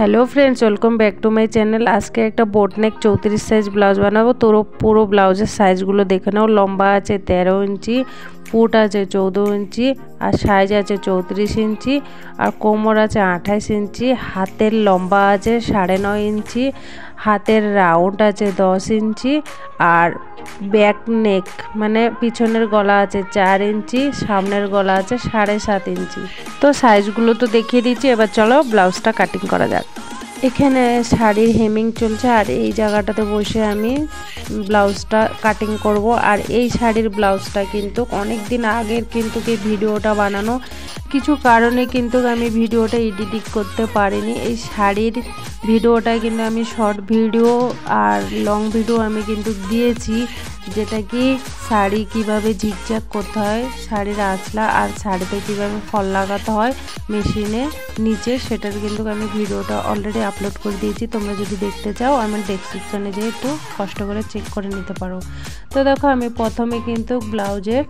Hello friends, welcome back to my channel. आज के एक बोटनेक 34 साइज ब्लाउज बनाबो। तो पुरो ब्लाउजर साइजगुलो देखे नाओ। लम्बा आछे 13 इंची, फुट आछे 14 इंची और साइज आछे 34 इंची और कोमर आछे 28 इंची। हाथेर लम्बा आछे 9.5 इंची, हाथेर राउंड आछे 10 इंची और बैक नेक माने पिछनेर गला आछे 4 इंची, सामनेर गला आछे 7.5 इंची। तो साइजगुलो तो देखिए दिচ্ছি, এবার চলো ব্লাউজটা কাটিং করা যাক। এখানে শাড়ির হেমিং চলছে আর এই জায়গাটাতে বসে আমি ব্লাউজটা কাটিং করব। আর এই শাড়ির ব্লাউজটা কিন্তু অনেক দিন আগের কিন্তু এই ভিডিওটা বানানো, কিছু কারণে কিন্তু আমি ভিডিওটা এডিটিং করতে পারিনি। এই শাড়ির ভিডিওটা কিন্তু আমি শর্ট ভিডিও আর লং ভিডিও আমি কিন্তু দিয়েছি, যেটা কি শাড়ি কিভাবে ঝিকঝাক করতে হয়, শাড়ির আঁচলা আর শাড়িতে কিভাবে ফল লাগাতে হয় মেশিনে নিচে, সেটার কিন্তু আমি ভিডিওটা অলরেডি আপলোড করে দিয়েছি। তোমরা যদি দেখতে চাও আমার ডেসক্রিপশনে যেয়ে একটু কষ্ট করে চেক করে নিতে পারো। তো দেখো আমি প্রথমে কিন্তু ব্লাউজের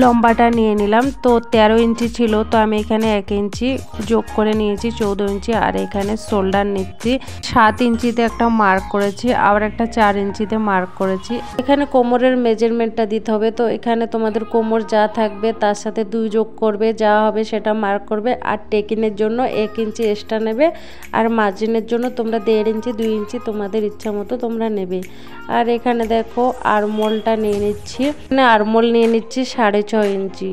লম্বাটা নিয়ে নিলাম। তো 13 ইঞ্চি ছিল, তো আমি এখানে 1 ইঞ্চি যোগ করে নিয়েছি 14 ইঞ্চি। আর এখানে শোল্ডার নিচ্ছি 7 ইঞ্চিতে একটা মার্ক করেছি, আবার একটা 4 ইঞ্চিতে মার্ক করেছি। এখানে কোমরের মেজারমেন্টটা দিতে হবে। তো এখানে তোমাদের কোমর যা থাকবে তার সাথে 2 যোগ করবে, যা হবে সেটা মার্ক করবে। আর টেকিনের জন্য 1 ইঞ্চি এক্সট্রা নেবে, আর মার্জিনের জন্য তোমরা 1.5 ইঞ্চি 2 ইঞ্চি তোমাদের ইচ্ছা মতো তোমরা নেবে। আর এখানে দেখো আরমোলটা নিয়ে নিচ্ছি, আরমোল নিয়ে নিচ্ছি 6.5 ইঞ্চি।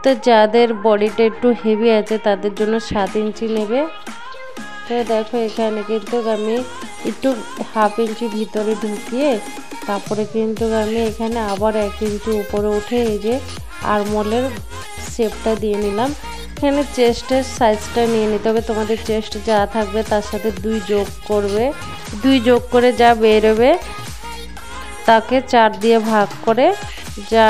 তো যাদের বডিটা একটু হেভি আছে তাদের জন্য 7 ইঞ্চি নেবে। তো দেখো এখানে কিন্তু আমি একটু হাফ ইঞ্চি ভিতরে ঢুকিয়ে তারপরে কিন্তু আমি এখানে আবার 1 ইঞ্চি উপরে উঠে এই যে আরমোলের শেপটা দিয়ে নিলাম। এখানে চেস্টের সাইজটা নিয়ে নিতে হবে। তোমাদের চেস্ট যা থাকবে তার সাথে 2 যোগ করবে, 2 যোগ করে যা বেরোবে তাকে 4 দিয়ে ভাগ করে যা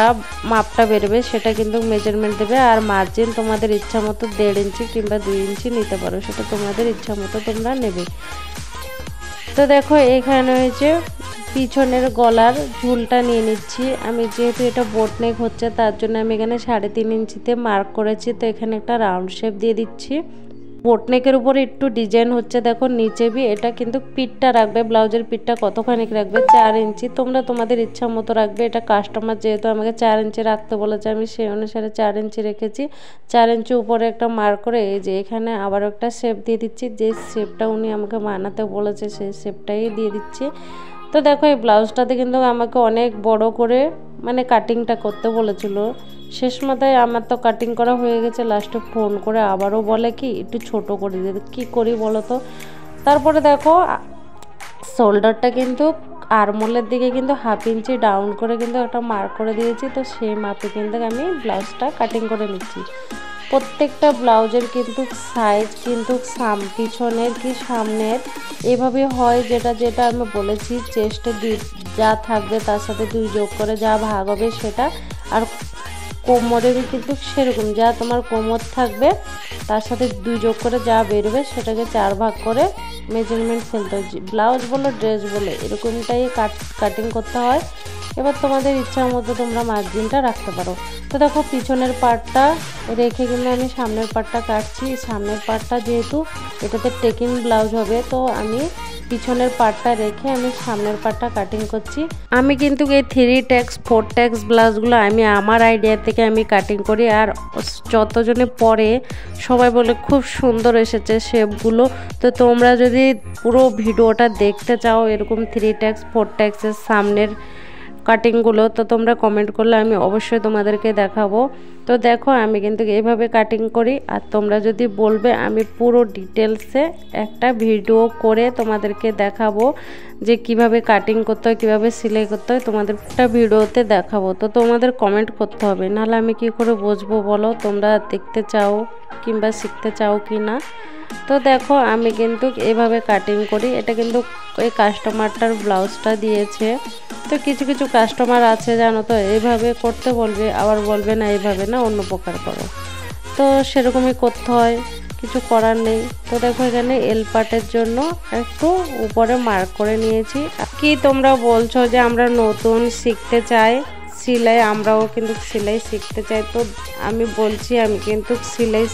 মাপটা বেরোবে সেটা কিন্তু মেজারমেন্ট দেবে। আর মার্জিন তোমাদের ইচ্ছা মতো 1.5 ইঞ্চি কিংবা 2 ইঞ্চি নিতে পারো, সেটা তোমাদের ইচ্ছা মতো তোমরা নেবে। তো দেখো এখানে হয়েছে পিছনের গলার ঝুলটা নিয়ে নিচ্ছি আমি। যেহেতু এটা বোটনেক হচ্ছে তার জন্য আমি এখানে 3.5 ইঞ্চিতে মার্ক করেছি। তো এখানে একটা রাউন্ড শেপ দিয়ে দিচ্ছি। বোটনেকের উপরে একটু ডিজাইন হচ্ছে, দেখো নিচে বি এটা কিন্তু পিঠটা রাখবে, ব্লাউজের পিঠটা কতখানি রাখবে 4 ইঞ্চি। তোমরা তোমাদের ইচ্ছা মতো রাখবে। এটা কাস্টমার যেহেতু আমাকে 4 ইঞ্চি রাখতে বলেছে, আমি সেই অনুসারে 4 ইঞ্চি রেখেছি। 4 ইঞ্চি উপরে একটা মার্ক করে এই যে এখানে আবার একটা শেপ দিয়ে দিচ্ছি। যে শেপটা উনি আমাকে বানাতে বলেছে সেই শেপটাই দিয়ে দিচ্ছি। তো দেখো এই ব্লাউজটাতে কিন্তু আমাকে অনেক বড় করে মানে কাটিংটা করতে বলেছিল। শেষ মাথায় আমার তো কাটিং করা হয়ে গেছে, লাস্টে ফোন করে আবারও বলে কি একটু ছোট করে দিতে, কী করি বলো তো। তারপরে দেখো শোল্ডারটা কিন্তু আরমোলের দিকে কিন্তু হাফ ইঞ্চি ডাউন করে কিন্তু একটা মার্ক করে দিয়েছি। তো সেই মাপে কিন্তু আমি ব্লাউজটা কাটিং করে নিচ্ছি। প্রত্যেকটা ব্লাউজের কিন্তু সাইজ কিন্তু পিছনের কি সামনের এভাবে হয়, যেটা আমি বলেছি চেস্টে যা থাকবে তার সাথে 2 যোগ করে যা ভাগ হবে সেটা। আর কোমরের কিন্তু সেরকম যা তোমার কোমর থাকবে তার সাথে 2 যোগ করে যা বেরোবে সেটাকে 4 ভাগ করে মেজারমেন্ট ফেলতে হয়। ব্লাউজ বলো ড্রেস বলো এরকমটাই কাটিং করতে হয়। এবার তোমাদের ইচ্ছা মতো তোমরা মার্জিনটা রাখতে পারো। তো দেখো পিছনের পার্টটা রেখে কিন্তু আমি সামনের পার্টটা কাটছি। সামনের পার্টটা যেহেতু এটাতে টেকিং ব্লাউজ হবে, তো আমি পিছনের পার্টটা রেখে আমি সামনের পার্টটা কাটিং করছি। আমি কিন্তু এই 3 ট্যাক্স 4 ট্যাক্স ব্লাউজগুলো আমি আমার আইডিয়া থেকে আমি কাটিং করি। আর যতজনে পরে সবাই বলে খুব সুন্দর এসেছে শেপগুলো। তো তোমরা যদি পুরো ভিডিওটা দেখতে চাও এরকম 3 ট্যাক্স 4 ট্যাক্সের সামনের কাটিংগুলো, তো তোমরা কমেন্ট করলে আমি অবশ্যই তোমাদেরকে দেখাবো। তো দেখো আমি কিন্তু এইভাবে কাটিং করি। আর তোমরা যদি বলবে আমি পুরো ডিটেলসে একটা ভিডিও করে তোমাদেরকে দেখাবো যে কিভাবে কাটিং করতে হয়, কীভাবে সেলাই করতে হয়, তোমাদের একটা ভিডিওতে দেখাবো। তো তোমাদের কমেন্ট করতে হবে, নাহলে আমি কি করে বুঝবো বলো তোমরা দেখতে চাও কিংবা শিখতে চাও কি না। তো দেখো আমি কিন্তু এইভাবে কাটিং করি। এটা কিন্তু এই কাস্টমারটার ব্লাউজটা দিয়েছে। তো কিছু কিছু কাস্টমার আছে জানো তো এইভাবে করতে বলবে, আবার বলবে না এইভাবে না অন্য প্রকার করো। তো সেরকমই করতে হয়, কিছু করার নেই। তো দেখো এখানে এল পার্টের জন্য একটু উপরে মার্ক করে নিয়েছি। কি তোমরা বলছো যে আমরা নতুন শিখতে চাই, সেলাই আমরাও কিন্তু সেলাই শিখতে চাই। তো আমি বলছি আমি কিন্তু সেলাই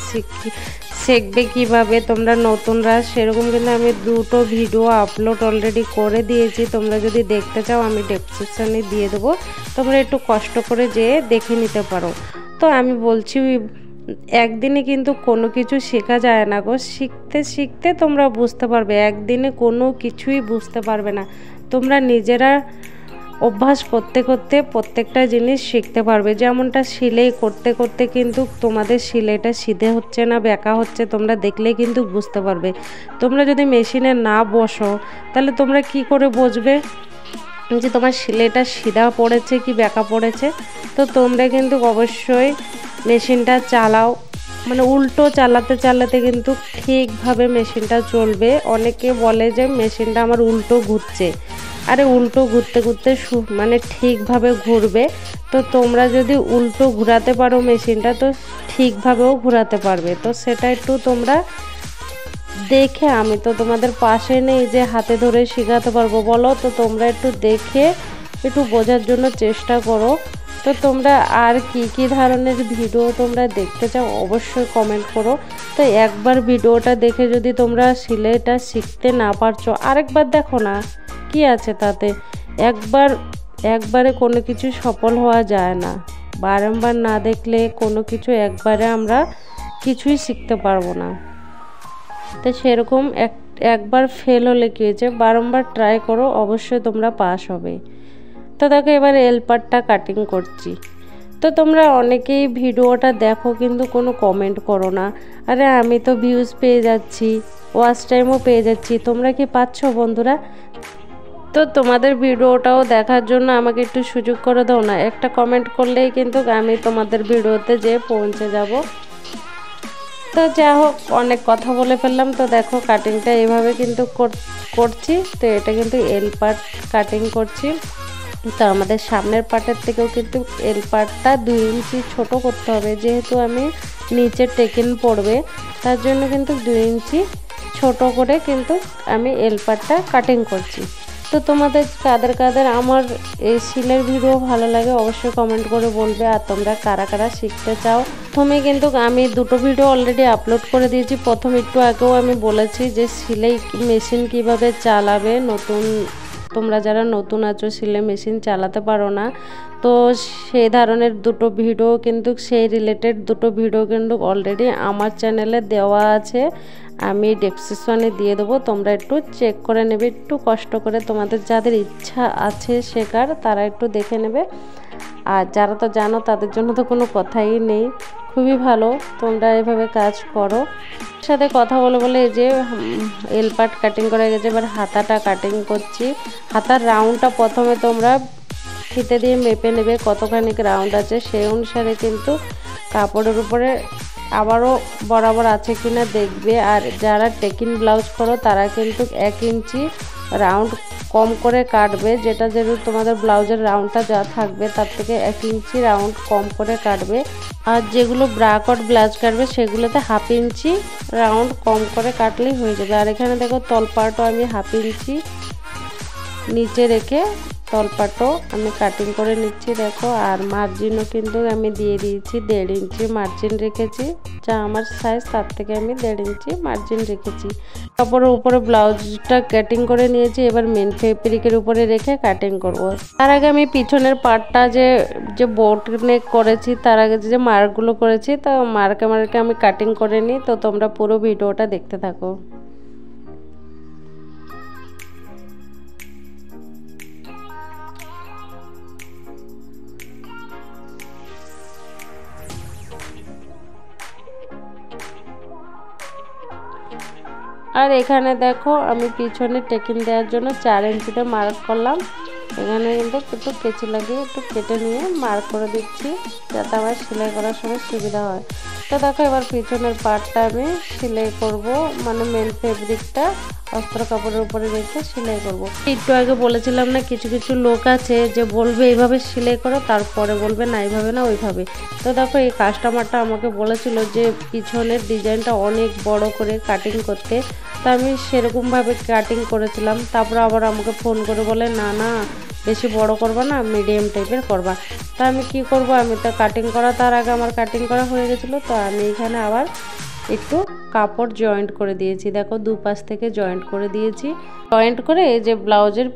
শিখবে কিভাবে তোমরা নতুনরা, সেরকম কিন্তু আমি 2টো ভিডিও আপলোড অলরেডি করে দিয়েছি। তোমরা যদি দেখতে চাও আমি ডেসক্রিপশানে দিয়ে দেবো, তোমরা একটু কষ্ট করে যেয়ে দেখে নিতে পারো। তো আমি বলছি একদিনে কিন্তু কোনো কিছু শেখা যায় না গো, শিখতে শিখতে তোমরা বুঝতে পারবে। একদিনে কোনো কিছুই বুঝতে পারবে না, তোমরা নিজেরা অভ্যাস করতে করতে প্রত্যেকটা জিনিস শিখতে পারবে। যেমনটা সেলাই করতে করতে কিন্তু তোমাদের সেলাইটা সিধে হচ্ছে না বেঁকা হচ্ছে, তোমরা দেখলেই কিন্তু বুঝতে পারবে। তোমরা যদি মেশিনে না বসো তাহলে তোমরা কি করে বুঝবে যে তোমার সেলাইটা সিধা পড়েছে কি বেঁকা পড়েছে? তো তোমরা কিন্তু অবশ্যই মেশিনটা চালাও, মানে উল্টো চালাতে চালাতে কিন্তু ঠিকভাবে মেশিনটা চলবে। অনেকে বলে যে মেশিনটা আমার উল্টো ঘুরছে, আরে উল্টো ঘুরতে ঘুরতে মানে ঠিকভাবে ঘুরবে। তো তোমরা যদি উল্টো ঘোরাতে পারো মেশিনটা, তো ঠিকভাবেও ঘোরাতে পারবে। তো সেটা একটু তোমরা দেখে, আমি তো তোমাদের পাশে নেই যে হাতে ধরে শেখাতে পারবো বলো, তো তোমরা একটু দেখে একটু বোঝার জন্য চেষ্টা করো। তো তোমরা আর কি ধরনের ভিডিও তোমরা দেখতে চাও অবশ্যই কমেন্ট করো। তো একবার ভিডিওটা দেখে যদি তোমরা সেলাইটা শিখতে না পারছো, আরেকবার দেখো না, কি আছে তাতে? একবারে কোনো কিছু সফল হওয়া যায় না, বারংবার না দেখলে কোনো কিছু একবারে আমরা কিছুই শিখতে পারবো না। তো সেরকম একবার ফেল হলে কী হয়েছে, বারংবার ট্রাই করো, অবশ্যই তোমরা পাস হবে। তো দেখো এবার এল পার্টটা কাটিং করছি। তো তোমরা অনেকেই ভিডিওটা দেখো কিন্তু কোনো কমেন্ট করো না। আরে আমি তো ভিউজ পেয়ে যাচ্ছি, ওয়াচ টাইমও পেয়ে যাচ্ছি, তোমরা কি পাচ্ছ বন্ধুরা? তো তোমাদের ভিডিওটাও দেখার জন্য আমাকে একটু সুযোগ করে দাও না, একটা কমেন্ট করলেই কিন্তু আমি তোমাদের ভিডিওতে যেয়ে পৌঁছে যাব। তো যা হোক, অনেক কথা বলে ফেললাম। তো দেখো কাটিংটা এভাবে কিন্তু করছি। তো এটা কিন্তু এল পার্ট কাটিং করছি। তো আমাদের সামনের পার্টের থেকেও কিন্তু এল পার্টটা 2 ইঞ্চি ছোট করতে হবে, যেহেতু আমি নিচে টেকিন পড়বে, তার জন্য কিন্তু 2 ইঞ্চি ছোট করে কিন্তু আমি এল পার্টটা কাটিং করছি। তো তোমাদের কাদের আমার এই সেলাইয়ের ভিডিও ভালো লাগে অবশ্যই কমেন্ট করে বলবে। আর তোমরা কারা শিখতে চাও, প্রথমে কিন্তু আমি 2টো ভিডিও অলরেডি আপলোড করে দিয়েছি। প্রথম একটু আগেও আমি বলেছি যে সেলাই মেশিন কিভাবে চালাবে, তোমরা যারা নতুন আছো সেলাই মেশিন চালাতে পারো না, তো সেই ধরনের 2টো ভিডিও কিন্তু সেই রিলেটেড 2টো ভিডিও কিন্তু অলরেডি আমার চ্যানেলে দেওয়া আছে, আমি ডেসক্রিপশনে দিয়ে দেবো, তোমরা একটু চেক করে নেবে। একটু কষ্ট করে তোমাদের যাদের ইচ্ছা আছে শেখার তারা একটু দেখে নেবে। আর যারা তো জানো তাদের জন্য তো কোনো কথাই নেই, খুবই ভালো তোমরা এভাবে কাজ করো। সাথে কথা বলে এই যে এল পার্ট কাটিং করা গেছে, এবার হাতাটা কাটিং করছি। হাতার রাউন্ডটা প্রথমে তোমরা ফিতে দিয়ে মেপে নেবে কতখানি রাউন্ড আছে, সেই অনুসারে কিন্তু কাপড়ের উপরে আবারও বরাবর আছে কিনা দেখবে। আর যারা টেকিন ব্লাউজ করো তারা কিন্তু 1 ইঞ্চি রাউন্ড কম করে কাটবে, যেটা যেহেতু তোমাদের ব্লাউজের রাউন্ডটা যা থাকবে তার থেকে 1 ইঞ্চি রাউন্ড কম করে কাটবে। আর যেগুলো ব্রা কট ব্লাউজ কাটবে সেগুলোতে 1/2 ইঞ্চি রাউন্ড কম করে কাটলেই হয়ে যাবে। আর এখানে দেখো তলপাটও আমি 1/2 ইঞ্চি নিচে রেখে তলপাটও আমি কাটিং করে নিচ্ছি দেখো। আর মার্জিনও কিন্তু আমি দিয়ে দিয়েছি 1.5 ইঞ্চি মার্জিন রেখেছি, যা আমার সাইজ তার থেকে আমি 1.5 ইঞ্চি মার্জিন রেখেছি। কাপড়ের উপরে ব্লাউজটা কাটিং করে নিয়েছি, এবার মেন ফেব্রিকের উপরে রেখে কাটিং করব। তার আগে আমি পিছনের পার্টটা যে বোট নেক করেছি তার আগে যে মার্কগুলো করেছি, তো মার্কে আমি কাটিং করে নিই। তো তোমরা পুরো ভিডিওটা দেখতে থাকো। আর এখানে দেখো আমি পিছনে টেকিং দেওয়ার জন্য 4 ইঞ্চিতে মার্ক করলাম। এখানে কিন্তু একটু কেচি লাগিয়ে একটু কেটে নিয়ে মার্ক করে দিচ্ছি, যাতে আমার সেলাই করার সময় সুবিধা হয়। তো দেখো এবার পিছনের পার্টটা আমি সেলাই করব, মানে মেন ফেব্রিকটা অস্ত্র কাপড়ের উপরে রেখে সেলাই করব। একটু আগে বলেছিলাম না, কিছু লোক আছে যে বলবে এইভাবে সেলাই করো, তারপরে বলবে না এইভাবে না ওইভাবে। তো দেখো এই কাস্টমারটা আমাকে বলেছিল যে পিছনের ডিজাইনটা অনেক বড় করে কাটিং করতে, তো আমি সেরকমভাবে কাটিং করেছিলাম। তারপর আবার আমাকে ফোন করে বলে না বেশি বড় করবা না, মিডিয়াম টাইপের করবা। তো আমি কি করব, আমি তো কাটিং করা তার আগে আমার কাটিং করা হয়ে গেছিলো। তো আমি এখানে আবার একটু কাপড় জয়েন্ট করে দিয়েছি। দেখো দুপাশ থেকে জয়েন্ট করে দিয়েছি। জয়েন্ট করে এই যে ব্লাউজের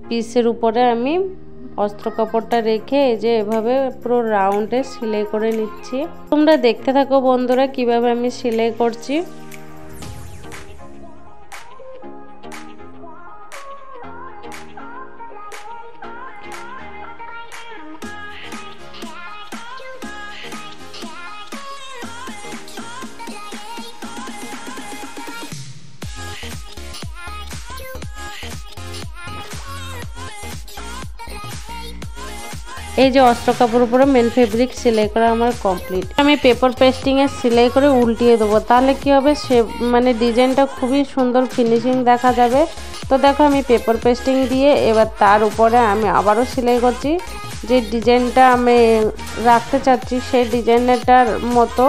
পিসের উপরে আমি অস্ত্র কাপড়টা রেখে এই যে এভাবে পুরো রাউন্ডে সেলাই করে নিচ্ছি। তোমরা দেখতে থাকো বন্ধুরা কিভাবে আমি সেলাই করছি। এই যে অস্ত্র কাপড়ের উপরে মেন ফেব্রিক সেলাই করা আমার কমপ্লিট। আমি পেপার পেস্টিং এর সেলাই করে উল্টিয়ে দেবো, তাহলে কি হবে সে মানে ডিজাইনটা খুবই সুন্দর ফিনিশিং দেখা যাবে। তো দেখো আমি পেপার পেস্টিং দিয়ে এবার তার উপরে আমি আবারও সেলাই করছি। যে ডিজাইনটা আমি রাখতে চাচ্ছি সেই ডিজাইনটার মতো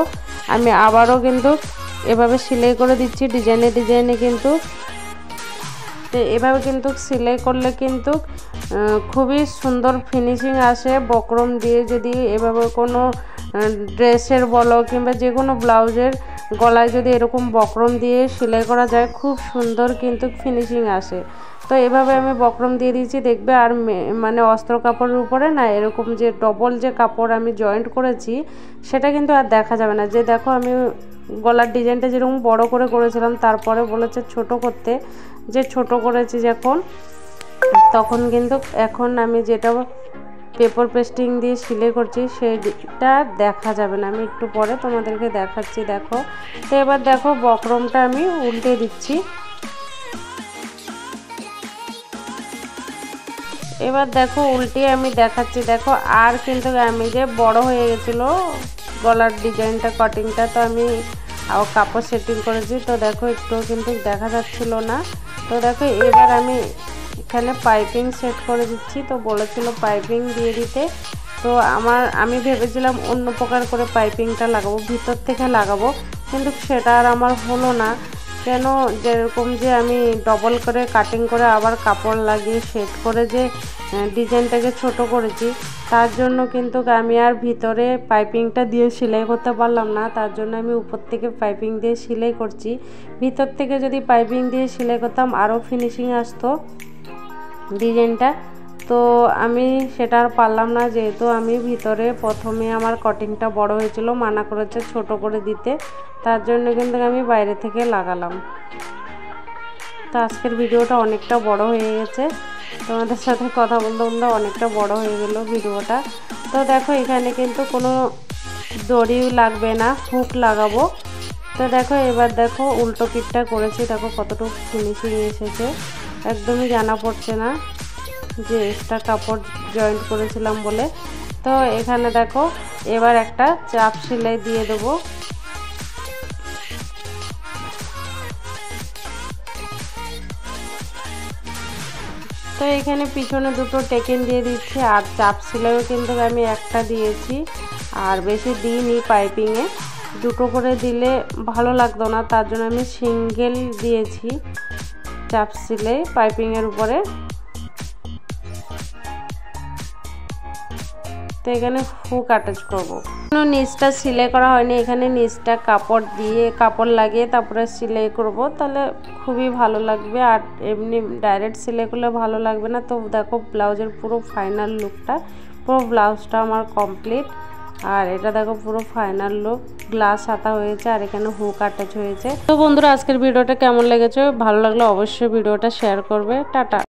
আমি আবারও কিন্তু এভাবে সেলাই করে দিচ্ছি ডিজাইনে কিন্তু। এভাবে কিন্তু সেলাই করলে কিন্তু খুবই সুন্দর ফিনিশিং আসে। বক্রম দিয়ে যদি এভাবে কোনো ড্রেসের বলো কিংবা যে কোনো ব্লাউজের গলায় যদি এরকম বক্রম দিয়ে সেলাই করা যায় খুব সুন্দর কিন্তু ফিনিশিং আসে। তো এভাবে আমি বক্রম দিয়ে দিয়েছি দেখবে। আর মানে অস্ত্র কাপড়ের উপরে না এরকম যে ডবল যে কাপড় আমি জয়েন্ট করেছি সেটা কিন্তু আর দেখা যাবে না। যে দেখো আমি গলার ডিজাইনটা যেরকম বড় করে করেছিলাম তারপরে বলেছে ছোট করতে, যে ছোট করেছি যখন তখন কিন্তু এখন আমি যেটা পেপার পেস্টিং দিয়ে সেলাই করছি সেটা দেখা যাবে না। আমি একটু পরে তোমাদেরকে দেখাচ্ছি। দেখো তো এবার দেখো বক্রমটা আমি উল্টে দিচ্ছি। এবার দেখো উল্টে আমি দেখাচ্ছি। দেখো আর কিন্তু আমি যে বড় হয়ে গেছিলো গলার ডিজাইনটা কাটিংটা, তো আমি কাপড় সেটিং করেছি। তো দেখো একটু কিন্তু দেখা যাচ্ছিল না। তো দেখো এবার আমি এখানে পাইপিং সেট করে দিচ্ছি। তো বলেছিল পাইপিং দিয়ে দিতে, তো আমি ভেবেছিলাম অন্য প্রকার করে পাইপিংটা লাগাবো, ভিতর থেকে লাগাবো, কিন্তু সেটা আর আমার হলো না। কেন, যেরকম যে আমি ডবল করে কাটিং করে আবার কাপড় লাগিয়ে সেট করে যে ডিজাইনটাকে ছোট করেছি তার জন্য কিন্তু আমি আর ভিতরে পাইপিংটা দিয়ে সেলাই করতে পারলাম না। তার জন্য আমি উপর থেকে পাইপিং দিয়ে সেলাই করছি। ভিতর থেকে যদি পাইপিং দিয়ে সেলাই করতাম আরও ফিনিশিং আসতো ডিজাইনটা। তো আমি সেটা আর পারলাম না, যেহেতু আমি ভিতরে প্রথমে আমার কাটিংটা বড় হয়েছিল, মানা করেছে ছোট করে দিতে, তার জন্য কিন্তু আমি বাইরে থেকে লাগালাম। তো আজকের ভিডিওটা অনেকটা বড় হয়ে গেছে, তোমাদের সাথে কথা বলতে বলতে অনেকটা বড় হয়ে গেল ভিডিওটা। তো দেখো এখানে কিন্তু কোনো দড়ি লাগবে না, হুক লাগাবো। তো দেখো এবার দেখো উল্টো পিঠটা করেছি, দেখো কতটুকু ফিনিশিং এসেছে, একদমই জানা পড়ছে না যে এক্সট্রা কাপড় জয়েন্ট করেছিলাম বলে। তো এখানে দেখো এবার একটা চাপ সেলাই দিয়ে দেবো। তো এখানে পিছনে দুটো টেকেন দিয়ে দিচ্ছি, আর চাপ সেলাইও কিন্তু আমি একটা দিয়েছি, আর বেশি দিইনি। পাইপিংয়ে দুটো করে দিলে ভালো লাগতো না, তার জন্য আমি সিঙ্গেল দিয়েছি চাপ সেলাই পাইপিংয়ের উপরে। তো এখানে হুক অ্যাটাচ করবো। নিচটা সেলাই করা হয়নি, এখানে নিচটা কাপড় দিয়ে কাপড় লাগিয়ে তারপরে সেলাই করব, তাহলে খুবই ভালো লাগবে। আর এমনি ডাইরেক্ট সেলাই করলে ভালো লাগবে না। তো দেখো ব্লাউজের পুরো ফাইনাল লুকটা, পুরো ব্লাউজটা আমার কমপ্লিট। আর এটা দেখো পুরো ফাইনাল লুক, গ্লাস হাতা হয়েছে আর এখানে হুক অ্যাটাচ হয়েছে। তো বন্ধুরা আজকের ভিডিওটা কেমন লেগেছে, ভালো লাগলে অবশ্যই ভিডিওটা শেয়ার করবে। টাটা।